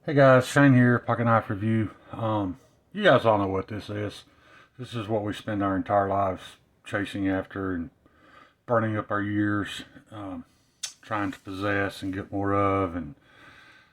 Hey guys, Shane here, Pocket Knife Review. You guys all know what this is. This is what we spend our entire lives chasing after and burning up our years, trying to possess and get more of. And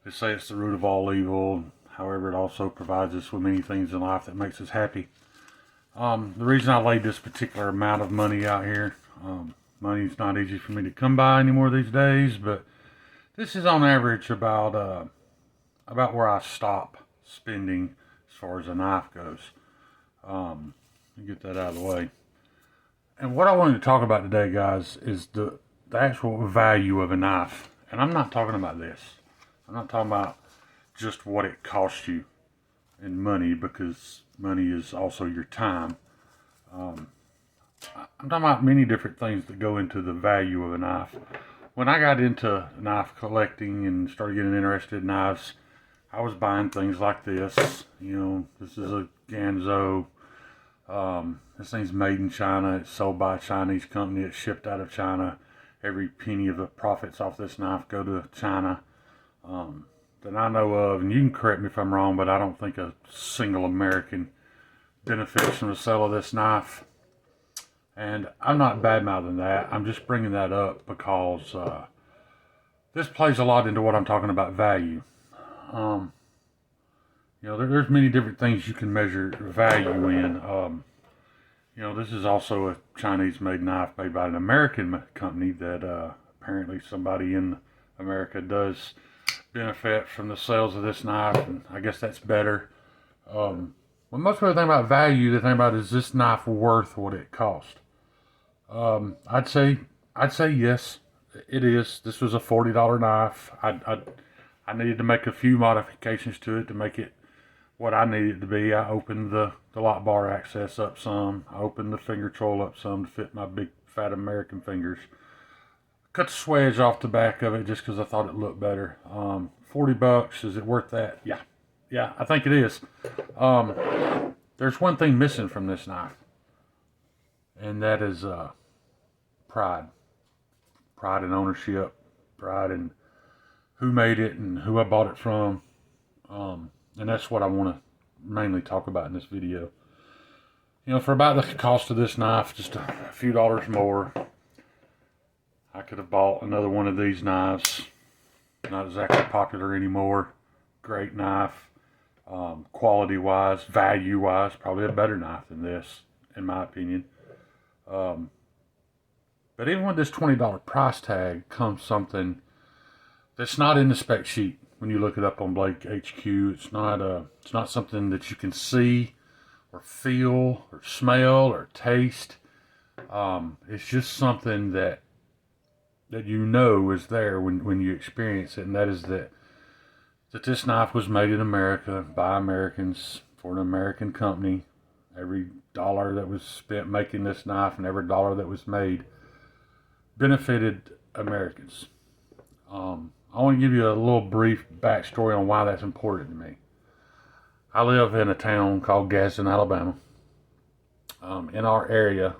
they say it's the root of all evil. However, it also provides us with many things in life that makes us happy. The reason I laid this particular amount of money out here, money's not easy for me to come by anymore these days, but this is on average about where I stop spending as far as a knife goes. Get that out of the way. And what I wanted to talk about today, guys, is the actual value of a knife. And I'm not talking about this. I'm not talking about just what it costs you in money, because money is also your time. I'm talking about many different things that go into the value of a knife. When I got into knife collecting and started getting interested in knives, I was buying things like this. This is a Ganzo. This thing's made in China. It's sold by a Chinese company. It's shipped out of China. Every penny of the profits off this knife go to China. That I know of, and you can correct me if I'm wrong, but I don't think a single American benefits from the sale of this knife. And I'm not bad-mouthing that. I'm just bringing that up because this plays a lot into what I'm talking about value. There's many different things you can measure value in. This is also a Chinese-made knife made by an American company that apparently somebody in America does benefit from the sales of this knife, and I guess that's better. When most people think about value, they think about, is this knife worth what it cost? I'd say yes, it is. This was a $40 knife. I needed to make a few modifications to it to make it what I needed it to be. I opened the lock bar access up some. I opened the finger troll up some to fit my big fat American fingers. Cut the swedge off the back of it just because I thought it looked better. $40, is it worth that? Yeah, I think it is. There's one thing missing from this knife, and that is pride. Pride in ownership, pride in who made it and who I bought it from. And that's what I want to mainly talk about in this video. For about the cost of this knife, just a few dollars more, I could have bought another one of these knives. Not exactly popular anymore. Great knife. Quality-wise, value-wise, probably a better knife than this, in my opinion. But even with this $20 price tag comes something that's not in the spec sheet. When you look it up on Blake HQ, it's not something that you can see or feel or smell or taste. It's just something that is there when you experience it, and that is that this knife was made in America by Americans for an American company. Every dollar that was spent making this knife and every dollar that was made benefited Americans. I want to give you a little brief backstory on why that's important to me. I live in a town called Gadsden, Alabama. In our area,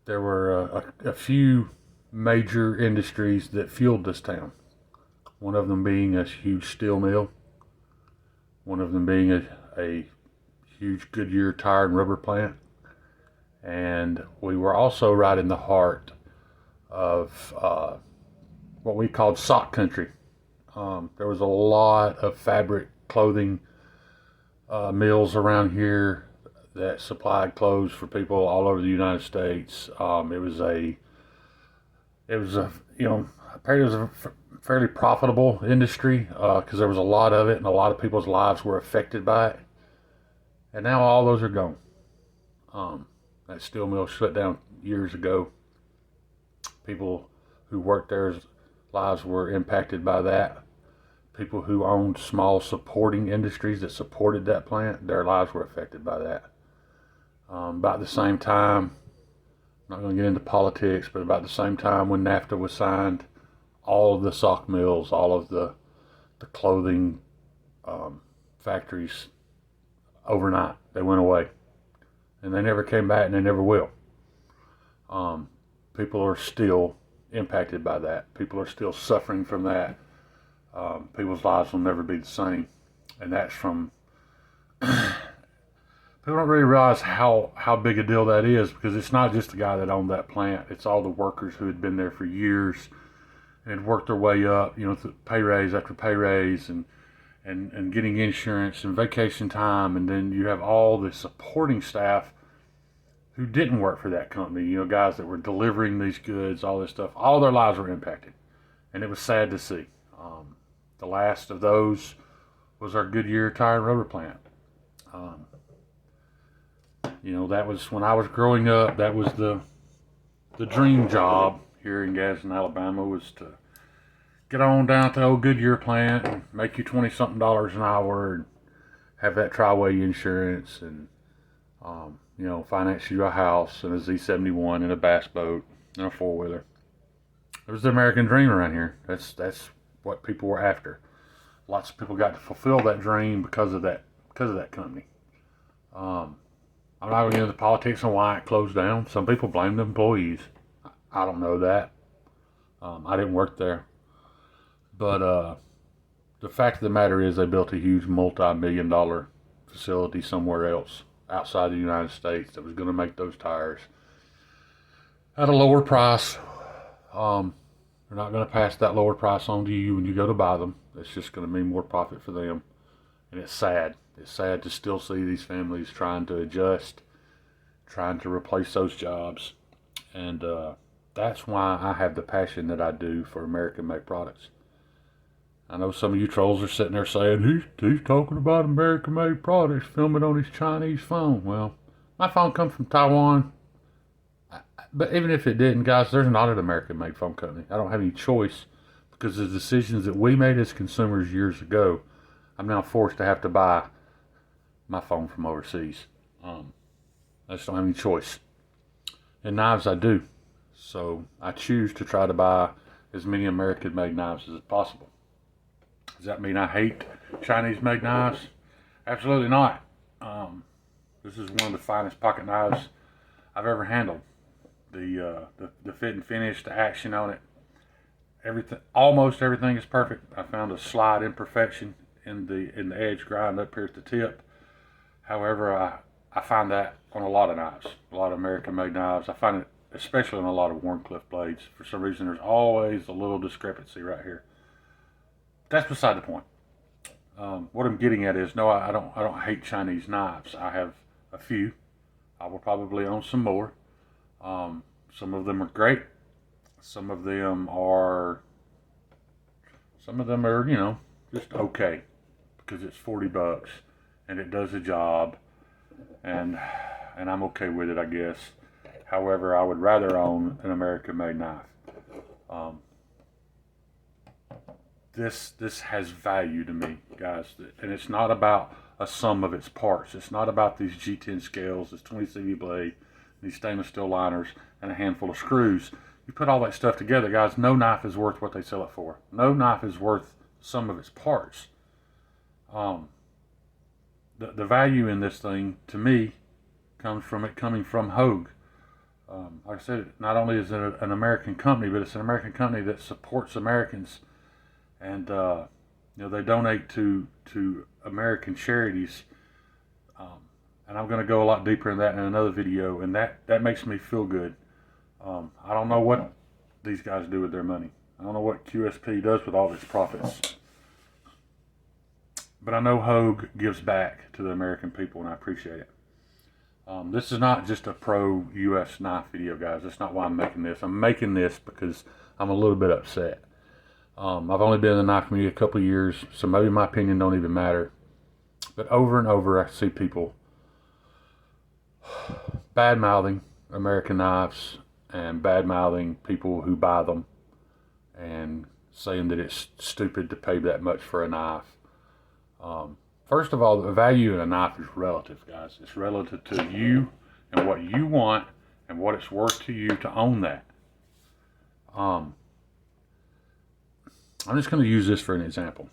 there were a few major industries that fueled this town. One of them being a huge steel mill. One of them being a huge Goodyear tire and rubber plant. And we were also right in the heart of what we called sock country. There was a lot of fabric clothing mills around here that supplied clothes for people all over the United States. It was a fairly profitable industry because there was a lot of it and a lot of people's lives were affected by it. And now all those are gone. That steel mill shut down years ago. People who worked there's lives were impacted by that. People who owned small supporting industries that supported that plant, their lives were affected by that. About the same time, I'm not going to get into politics, but about the same time when NAFTA was signed, all of the sock mills, all of the clothing factories, overnight, they went away. And they never came back, and they never will. People are still impacted by that. People are still suffering from that. people's lives will never be the same. And that's from, people don't really realize how big a deal that is, because it's not just the guy that owned that plant. It's all the workers who had been there for years and worked their way up, pay raise after pay raise, and getting insurance and vacation time. And then you have all the supporting staff who didn't work for that company, guys that were delivering these goods, all this stuff. All their lives were impacted. And it was sad to see. The last of those was our Goodyear tire and rubber plant. That was when I was growing up. That was the dream job here in Gadsden, Alabama, was to get on down to the old Goodyear plant and make you $20-something an hour and have that tri-way insurance and, finance you a house and a Z71 and a bass boat and a four-wheeler. It was the American dream around here. That's what people were after. Lots of people got to fulfill that dream because of that company. I'm not going to get into politics on why it closed down. Some people blame the employees. I don't know that. I didn't work there. But the fact of the matter is they built a huge multi-million-dollar facility somewhere else outside the United States that was going to make those tires at a lower price. They're not going to pass that lower price on to you when you go to buy them. It's just going to mean more profit for them. And it's sad. It's sad to still see these families trying to adjust, trying to replace those jobs. And that's why I have the passion that I do for American-made products. I know some of you trolls are sitting there saying, he's talking about American-made products, filming on his Chinese phone. Well, my phone comes from Taiwan. But even if it didn't, guys, there's not an American-made phone company. I don't have any choice, because the decisions that we made as consumers years ago, I'm now forced to have to buy my phone from overseas. I just don't have any choice. And knives I do. So I choose to try to buy as many American-made knives as possible. Does that mean I hate Chinese-made knives? Absolutely not. This is one of the finest pocket knives I've ever handled. The fit and finish, the action on it, almost everything is perfect. I found a slight imperfection in the edge grind up here at the tip. However, I find that on a lot of knives, a lot of American-made knives. I find it especially on a lot of Warncliffe blades. For some reason, there's always a little discrepancy right here. That's beside the point. What I'm getting at is, no, I don't hate Chinese knives. I have a few. I will probably own some more. Some of them are great. Some of them are, just okay, because it's $40 and it does the job, and I'm okay with it, I guess. However, I would rather own an American-made knife. This has value to me, guys, and it's not about a sum of its parts. It's not about these G10 scales, this 20 CV blade, these stainless steel liners, and a handful of screws. You put all that stuff together, guys, no knife is worth what they sell it for. No knife is worth some of its parts. The value in this thing, to me, comes from it coming from Hogue. Like I said, not only is it an American company, but it's an American company that supports Americans, and they donate to American charities. And I'm going to go a lot deeper in that in another video, and that makes me feel good. I don't know what these guys do with their money. I don't know what QSP does with all its profits. But I know Hogue gives back to the American people, and I appreciate it. This is not just a pro-U.S. knife video, guys. That's not why I'm making this. I'm making this because I'm a little bit upset. I've only been in the knife community a couple of years, so maybe my opinion don't even matter. But over and over, I see people bad-mouthing American knives and bad-mouthing people who buy them and saying that it's stupid to pay that much for a knife. First of all, the value in a knife is relative, guys. It's relative to you and what you want and what it's worth to you to own that. I'm just going to use this for an example.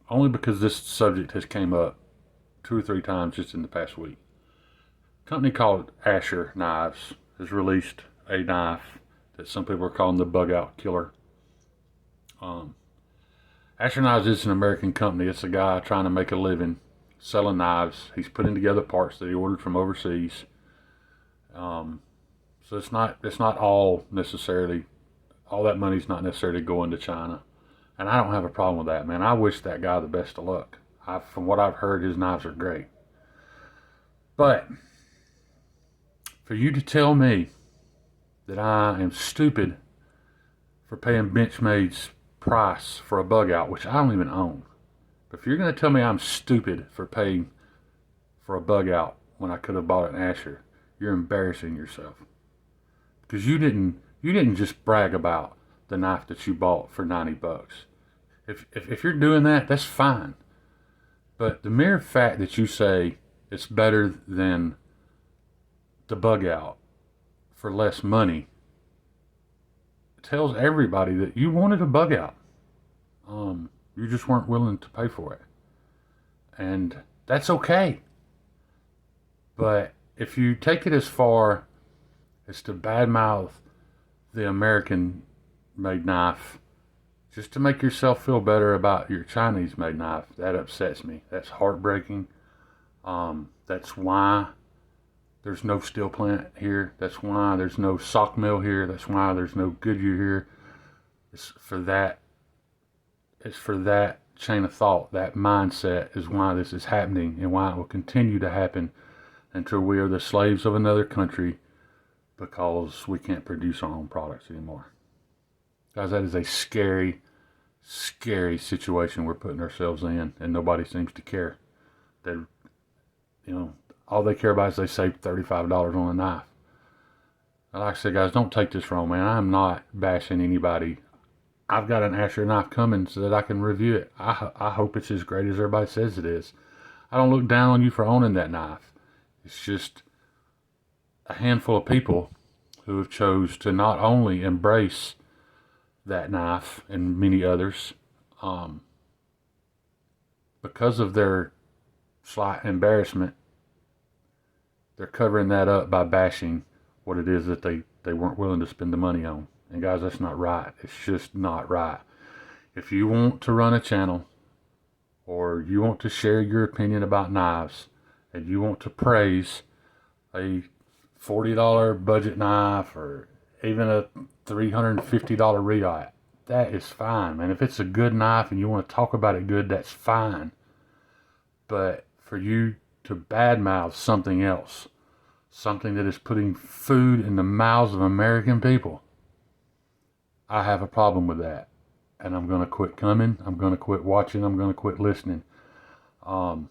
Only because this subject has came up 2 or 3 times just in the past week. A company called Asher Knives has released a knife that some people are calling the bug out killer. Asher Knives is an American company. It's a guy trying to make a living selling knives. He's putting together parts that he ordered from overseas. Um, so it's not all necessarily, all that money's not necessarily going to China. And I don't have a problem with that, man. I wish that guy the best of luck. From what I've heard, his knives are great. But for you to tell me that I am stupid for paying Benchmade's price for a bug out, which I don't even own. But if you're going to tell me I'm stupid for paying for a bug out when I could have bought it in Asher, you're embarrassing yourself. Because you didn't just brag about the knife that you bought for $90. If you're doing that, that's fine. But the mere fact that you say it's better than the bug out for less money tells everybody that you wanted a bug out. You just weren't willing to pay for it. And that's okay. But if you take it as far as to badmouth the American made knife just to make yourself feel better about your Chinese made knife, that upsets me. That's heartbreaking. That's why there's no steel plant here. That's why there's no sock mill here. That's why there's no Goodyear here. It's for that chain of thought, that mindset is why this is happening and why it will continue to happen until we are the slaves of another country because we can't produce our own products anymore. Guys, that is a scary, scary situation we're putting ourselves in, and nobody seems to care. They, all they care about is they save $35 on a knife. And like I said, guys, don't take this wrong, man. I'm not bashing anybody. I've got an Asher knife coming so that I can review it. I hope it's as great as everybody says it is. I don't look down on you for owning that knife. It's just a handful of people who have chose to not only embrace that knife and many others because of their slight embarrassment, they're covering that up by bashing what it is that they weren't willing to spend the money on. And guys, that's not right. It's just not right. If you want to run a channel or you want to share your opinion about knives and you want to praise a $40 budget knife or even a $350 Reite, that is fine, man. If it's a good knife and you want to talk about it good, that's fine. But for you to badmouth something else, something that is putting food in the mouths of American people, I have a problem with that. And I'm going to quit coming. I'm going to quit watching. I'm going to quit listening. I'm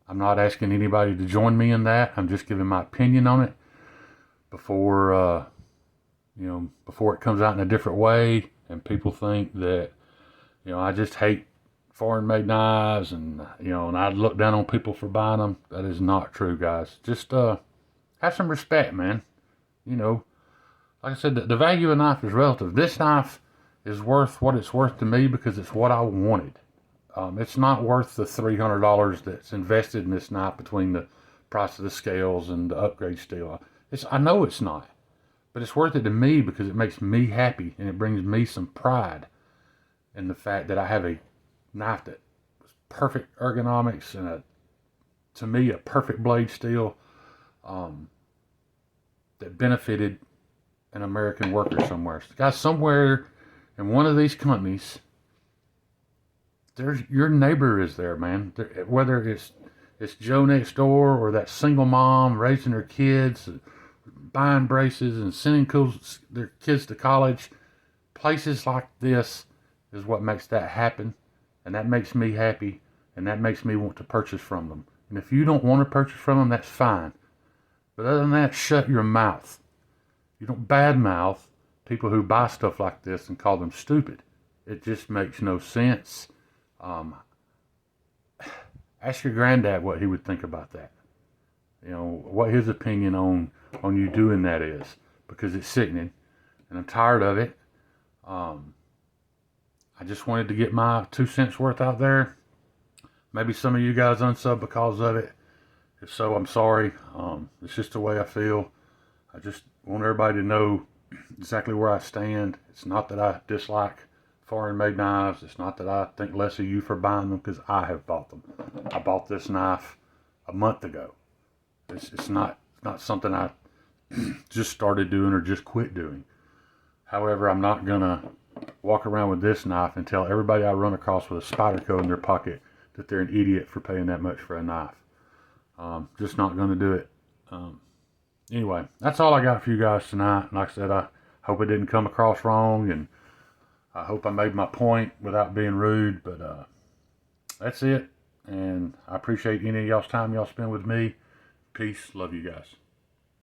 not asking anybody to join me in that. I'm just giving my opinion on it before it comes out in a different way and people think that, I just hate foreign made knives and I look down on people for buying them. That is not true, guys. Just have some respect, man. Like I said, the value of a knife is relative. This knife is worth what it's worth to me because it's what I wanted. It's not worth the $300 that's invested in this knife between the price of the scales and the upgrade steel. I know it's not, but it's worth it to me because it makes me happy and it brings me some pride in the fact that I have a knife that was perfect ergonomics and to me a perfect blade steel that benefited an American worker somewhere. So guys, somewhere in one of these companies, your neighbor is there, man. Whether it's Joe next door or that single mom raising her kids, buying braces and sending their kids to college, places like this is what makes that happen, and that makes me happy, and that makes me want to purchase from them. And if you don't want to purchase from them, that's fine. But other than that, shut your mouth. You don't badmouth people who buy stuff like this and call them stupid. It just makes no sense. Ask your granddad what he would think about that. What his opinion on you doing that is, because it's sickening, and I'm tired of it. I just wanted to get my 2 cents worth out there. Maybe some of you guys unsub because of it. If so, I'm sorry. It's just the way I feel. I just want everybody to know exactly where I stand. It's not that I dislike foreign made knives. It's not that I think less of you for buying them, because I have bought them. I bought this knife a month ago. It's not something I just started doing or just quit doing. However, I'm not gonna walk around with this knife and tell everybody I run across with a Spyderco in their pocket that they're an idiot for paying that much for a knife. Just not gonna do it. Anyway, that's all I got for you guys tonight. Like I said, I hope it didn't come across wrong, and I hope I made my point without being rude, but that's it. And I appreciate any of y'all's time y'all spend with me. Peace. Love you guys.